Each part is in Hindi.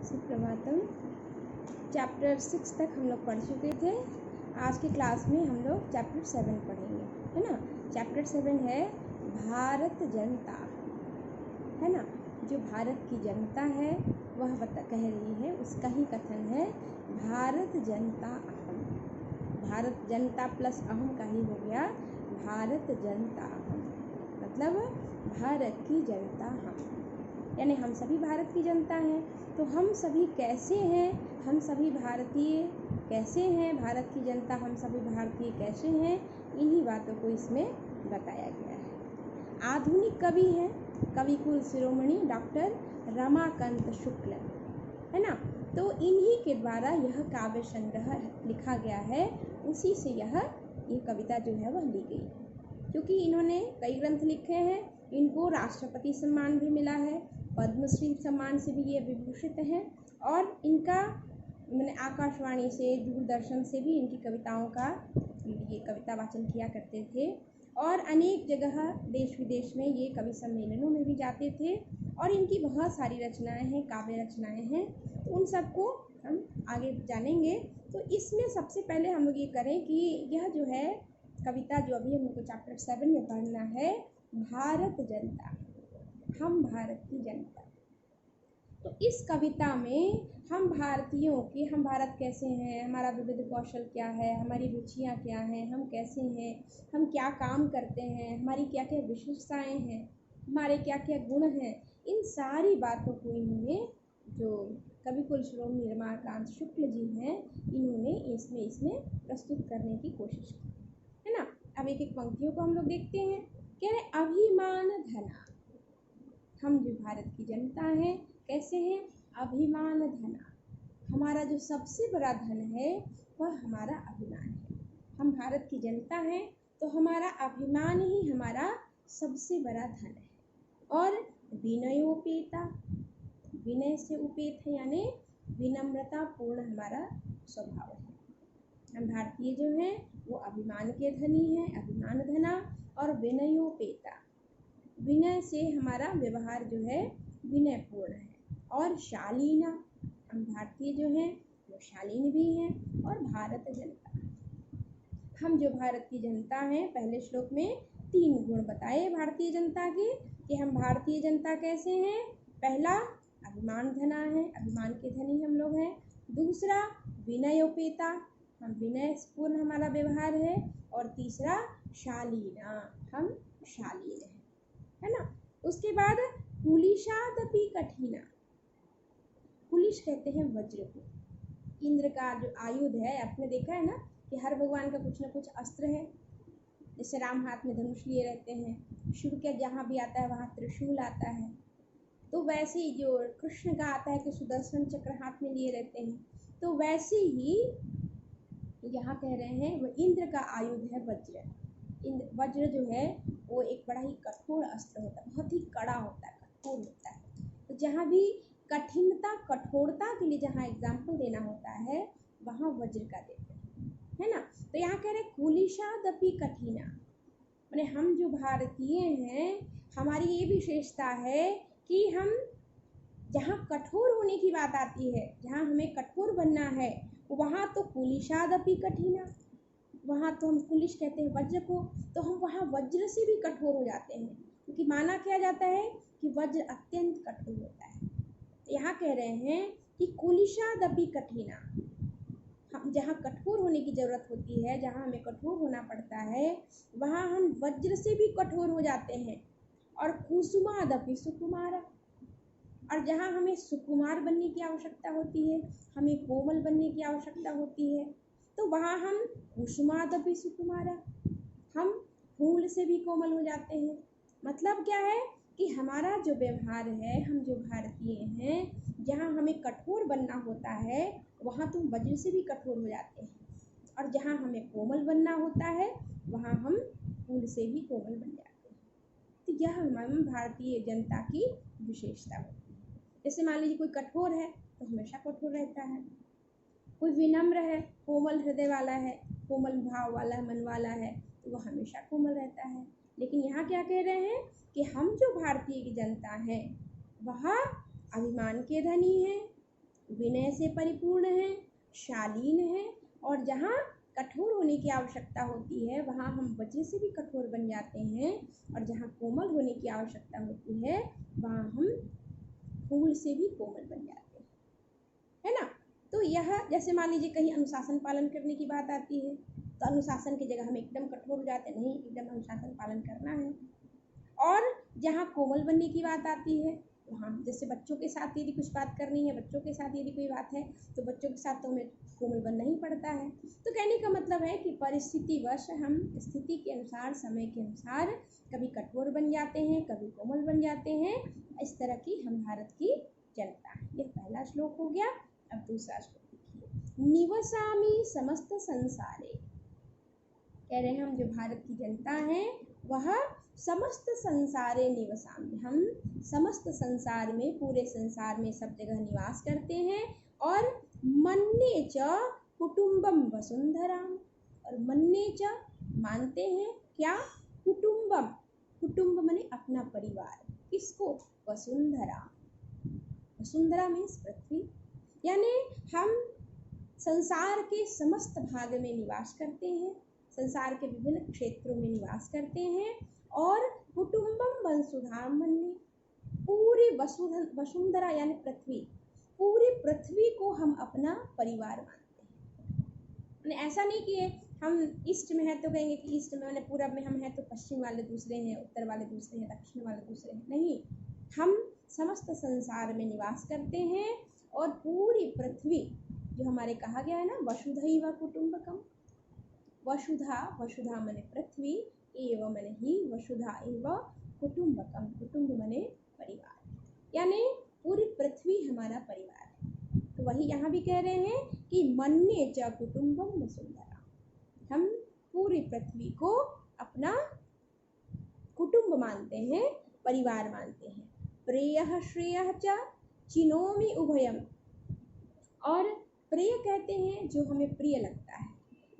सुप्रभातम। चैप्टर 6 तक हम लोग पढ़ चुके थे। आज की क्लास में हम लोग चैप्टर 7 पढ़ेंगे, है ना। चैप्टर 7 है भारत जनता, है ना। जो भारत की जनता है वह कह रही है, उसका ही कथन है भारत जनता अहम। भारत जनता प्लस अहम का ही हो गया भारत जनता अहम, मतलब भारत की जनता हम, यानी हम सभी भारत की जनता हैं। तो हम सभी कैसे हैं, हम सभी भारतीय कैसे हैं, भारत की जनता हम सभी भारतीय कैसे हैं, इन्हीं बातों को इसमें बताया गया है। आधुनिक कवि हैं कवि कुल शिरोमणि डॉक्टर रमाकांत शुक्ल, है ना। तो इन्हीं के द्वारा यह काव्य संग्रह लिखा गया है, उसी से ये कविता जो है वह ली गई है। क्योंकि इन्होंने कई ग्रंथ लिखे हैं, इनको राष्ट्रपति सम्मान भी मिला है, पद्मश्री सम्मान से भी ये विभूषित हैं, और इनका मैंने आकाशवाणी से, दूरदर्शन से भी इनकी कविताओं का ये कविता वाचन किया करते थे, और अनेक जगह देश विदेश में ये कवि सम्मेलनों में भी जाते थे। और इनकी बहुत सारी रचनाएं हैं, काव्य रचनाएं हैं, तो उन सबको हम आगे जानेंगे। तो इसमें सबसे पहले हम लोग ये करें कि यह जो है कविता जो अभी हम लोग को चैप्टर 7 में पढ़ना है, भारत जनता, हम भारत की जनता। तो इस कविता में हम भारतीयों की, हम भारत कैसे हैं, हमारा विविध कौशल क्या है, हमारी रुचियाँ क्या हैं, हम कैसे हैं, हम क्या काम करते हैं, हमारी क्या क्या विशेषताएं हैं, हमारे क्या क्या गुण हैं, इन सारी बातों को इन्होंने, जो कवि कुल शिरोमणि रमाकांत शुक्ल जी हैं, इन्होंने इसमें प्रस्तुत करने की कोशिश की, है ना। अब एक एक पंक्तियों को हम लोग देखते हैं। कह रहे अभिमान धना, हम जो भारत की जनता हैं कैसे हैं, अभिमान धना, हमारा जो सबसे बड़ा धन है वह हमारा अभिमान है। हम भारत की जनता हैं तो हमारा अभिमान ही हमारा सबसे बड़ा धन है। और विनयोपेता, विनय से उपेत है, यानी विनम्रता पूर्ण हमारा स्वभाव है। हम भारतीय जो हैं वो अभिमान के धनी हैं, अभिमान धना, और विनयोपेता, विनय से हमारा व्यवहार जो है विनयपूर्ण है। और शालीना, हम भारतीय जो हैं वो शालीन भी हैं। और भारत जनता, हम जो भारत की जनता हैं, पहले श्लोक में 3 गुण बताए भारतीय जनता के, कि हम भारतीय जनता कैसे हैं। पहला अभिमान धना है, अभिमान के धनी हम लोग हैं। दूसरा विनयोपेता, हम विनयपूर्ण हमारा व्यवहार है। और तीसरा शालीना, हम शालीन हैं, है ना। उसके बाद कुलिशादपि कठिना, कुलिश कहते हैं वज्र को, इंद्र का जो आयुध है, आपने देखा है ना कि हर भगवान का कुछ न कुछ अस्त्र है। जैसे राम हाथ में धनुष लिए रहते हैं, शिव के जहाँ भी आता है वहाँ त्रिशूल आता है, तो वैसे ही जो कृष्ण का आता है कि सुदर्शन चक्र हाथ में लिए रहते हैं, तो वैसे ही यहाँ कह रहे हैं वो इंद्र का आयुध है वज्र। वज्र जो है वो एक बड़ा ही कठोर अस्त्र होता है, बहुत ही कड़ा होता है, कठोर होता है। तो जहाँ भी कठिनता, कठोरता के लिए जहाँ एग्जाम्पल देना होता है वहाँ वज्र का देते हैं, है ना। तो यहाँ कह रहे कुलिशादपि कठिना, माने हम जो भारतीय हैं हमारी ये विशेषता है कि हम जहाँ कठोर होने की बात आती है, जहाँ हमें कठोर बनना है, वहाँ तो कुलिशादपि कठिना, वहाँ तो हम कुलिश कहते हैं वज्र को, तो हम वहाँ वज्र से भी कठोर हो जाते हैं, क्योंकि माना किया जाता है कि वज्र अत्यंत कठोर होता है। यहाँ कह रहे हैं कि कुलिशादपि कठिना, हम जहाँ कठोर होने की ज़रूरत होती है, जहाँ हमें कठोर होना पड़ता है, वहाँ हम वज्र से भी कठोर हो जाते हैं। और कुसुमादपि सुकुमारा, और जहाँ हमें सुकुमार बनने की आवश्यकता होती है, हमें कोमल बनने की आवश्यकता होती है, तो वहाँ हम कुसुमादपि सुकुमारा, हम फूल से भी कोमल हो जाते हैं। मतलब क्या है कि हमारा जो व्यवहार है, हम जो भारतीय हैं, जहाँ हमें कठोर बनना होता है वहाँ तो वज्र से भी कठोर हो जाते हैं, और जहाँ हमें कोमल बनना होता है वहाँ हम फूल से भी कोमल बन जाते हैं। तो यह हमारी भारतीय जनता की विशेषता होती है। जैसे मान लीजिए कोई कठोर है तो हमेशा कठोर रहता है, कोई विनम्र है, कोमल हृदय वाला है, कोमल भाव वाला है, मन वाला है, तो वह हमेशा कोमल रहता है। लेकिन यहाँ क्या कह रहे हैं कि हम जो भारतीय की जनता हैं वह अभिमान के धनी हैं, विनय से परिपूर्ण हैं, शालीन हैं, और जहाँ कठोर होने की आवश्यकता होती है वहाँ हम वज्र से भी कठोर बन जाते हैं, और जहाँ कोमल होने की आवश्यकता होती है वहाँ हम फूल से भी कोमल बन जाते हैं, है ना। तो यह जैसे मान लीजिए कहीं अनुशासन पालन करने की बात आती है तो अनुशासन की जगह हम एकदम कठोर हो जाते हैं, नहीं, एकदम अनुशासन पालन करना है। और जहाँ कोमल बनने की बात आती है वहाँ जैसे बच्चों के साथ यदि कुछ बात करनी है, बच्चों के साथ यदि कोई बात है तो बच्चों के साथ तो हमें कोमल बनना ही पड़ता है। तो कहने का मतलब है कि परिस्थितिवश हम स्थिति के अनुसार, समय के अनुसार कभी कठोर बन जाते हैं, कभी कोमल बन जाते हैं। इस तरह की हम भारत की जनता है। यह पहला श्लोक हो गया। अब दूसरा श्लोक देखिए, निवसामि समस्त संसारे। कह रहे हैं हम जो भारत की जनता हैं वह समस्त संसारे निवसामि, हम समस्त संसार में, पूरे संसार में सब जगह निवास करते हैं। और मन्ये च कुटुम्बम वसुंधराम, और मन्ये च मानते हैं क्या, कुटुम्बम, कुटुम्ब माने अपना परिवार, किसको, वसुंधरा, वसुंधरा मीन्स पृथ्वी, यानी हम संसार के समस्त भाग में निवास करते हैं, संसार के विभिन्न क्षेत्रों में निवास करते हैं। और कुटुम्बम वसुधाम मन्ये, पूरी वसुंधरा यानी पृथ्वी, पूरी पृथ्वी को हम अपना परिवार मानते हैं। ऐसा नहीं कि हम ईस्ट में हैं तो कहेंगे कि ईस्ट में, मैंने पूरब में हम हैं तो पश्चिम वाले दूसरे हैं, उत्तर वाले दूसरे हैं, दक्षिण वाले दूसरे हैं, नहीं, हम समस्त संसार में निवास करते हैं। और पूरी पृथ्वी जो हमारे कहा गया है ना, वसुधैव कुटुम्बकम, वसुधा, वसुधा मने पृथ्वी, एव मने ही, वसुधा एव कुटुम्बकम, कुटुम्ब मने परिवार, यानी पूरी पृथ्वी हमारा परिवार है। तो वही यहाँ भी कह रहे हैं कि मन्ये च कुटुम्बम वसुंधरा, हम पूरी पृथ्वी को अपना कुटुम्ब मानते हैं, परिवार मानते हैं। प्रेयः श्रेयः च चिनोमि उभयम, और प्रिय कहते हैं जो हमें प्रिय लगता है,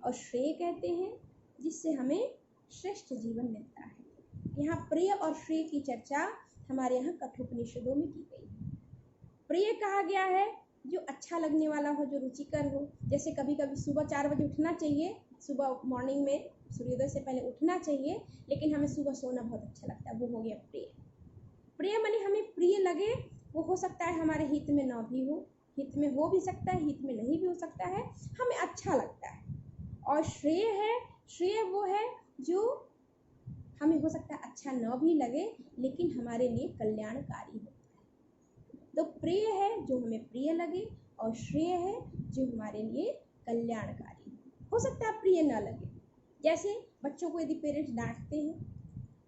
और श्रेय कहते हैं जिससे हमें श्रेष्ठ जीवन मिलता है। यहाँ प्रिय और श्रेय की चर्चा हमारे यहाँ कठोपनिषदों में की गई है। प्रिय कहा गया है जो अच्छा लगने वाला हो, जो रुचिकर हो। जैसे कभी कभी सुबह 4 बजे उठना चाहिए, सुबह मॉर्निंग में सूर्योदय से पहले उठना चाहिए, लेकिन हमें सुबह सोना बहुत अच्छा लगता है, वो हो गया प्रिय। प्रिय माने हमें प्रिय लगे, वो हो सकता है हमारे हित में ना भी हो, हित में हो भी सकता है, हित में नहीं भी हो सकता है, हमें अच्छा लगता है। और श्रेय है, श्रेय वो है जो हमें हो सकता है अच्छा न भी लगे लेकिन हमारे लिए कल्याणकारी होता है। तो प्रिय है जो हमें प्रिय लगे, और श्रेय है जो हमारे लिए कल्याणकारी हो सकता है प्रिय न लगे। जैसे बच्चों को यदि पेरेंट्स डांटते हैं,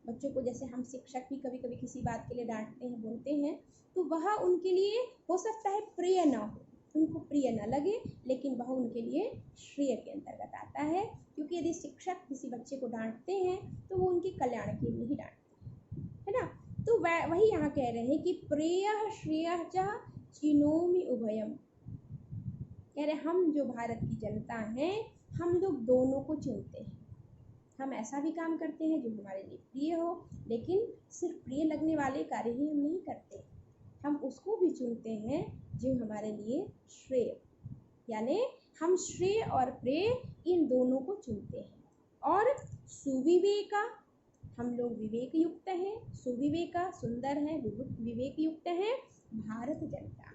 बच्चों को जैसे हम शिक्षक भी कभी कभी किसी बात के लिए डांटते हैं, बोलते हैं, तो वह उनके लिए हो सकता है प्रिय न हो, उनको प्रिय न लगे, लेकिन वह उनके लिए श्रेय के अंतर्गत आता है। क्योंकि यदि शिक्षक किसी बच्चे को डांटते हैं तो वो उनके कल्याण के लिए ही डांटते हैं, है ना। तो वही यहाँ कह रहे हैं कि प्रेयः श्रेयः च चिनोमि उभयम, कह रहे हम जो भारत की जनता हैं हम लोग दोनों को चुनते हैं। हम ऐसा भी काम करते हैं जो हमारे लिए प्रिय हो, लेकिन सिर्फ प्रिय लगने वाले कार्य ही हम नहीं करते, हम उसको भी चुनते हैं जो हमारे लिए श्रेय, यानी हम श्रेय और प्रेय इन दोनों को चुनते हैं। और सुविवेका, हम लोग विवेक युक्त हैं, सुविवेका सुंदर है, विवेक युक्त है भारत जनता,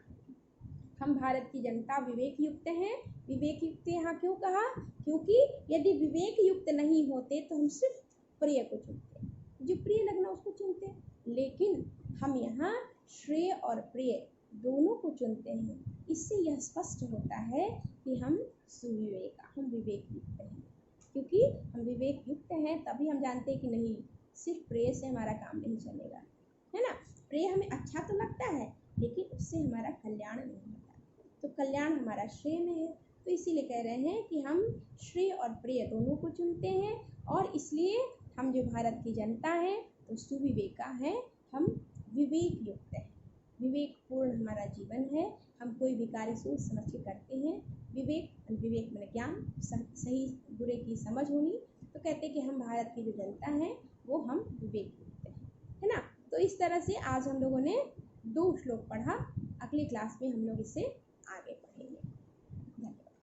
हम भारत की जनता विवेक युक्त हैं। विवेक युक्त यहाँ क्यों कहा, क्योंकि यदि विवेक युक्त नहीं होते तो हम सिर्फ प्रिय को चुनते, जो प्रिय लगना उसको चुनते, लेकिन हम यहाँ श्रेय और प्रिय दोनों को चुनते हैं। इससे यह स्पष्ट होता है कि हम सुविवेक, हम विवेक युक्त हैं। क्योंकि हम विवेक युक्त हैं तभी हम जानते हैं कि नहीं, सिर्फ प्रेय से हमारा काम नहीं चलेगा, है ना। प्रेय हमें अच्छा तो लगता है लेकिन उससे हमारा कल्याण नहीं होता, तो कल्याण हमारा श्रेय में है। तो इसीलिए कह रहे हैं कि हम श्रेय और प्रेय दोनों को चुनते हैं, और इसलिए हम जो भारत की जनता है तो सुविवेका है, हम विवेक युक्त हैं, विवेकपूर्ण हमारा जीवन है, हम कोई भी कार्य सोच समझ के करते हैं। विवेक, विवेक में ज्ञान, सही बुरे की समझ होनी। तो कहते हैं कि हम भारत की जो जनता है वो हम विवेक युक्त हैं, है ना। तो इस तरह से आज हम लोगों ने 2 श्लोक पढ़ा, अगली क्लास में हम लोग इसे आगे पढ़ेंगे।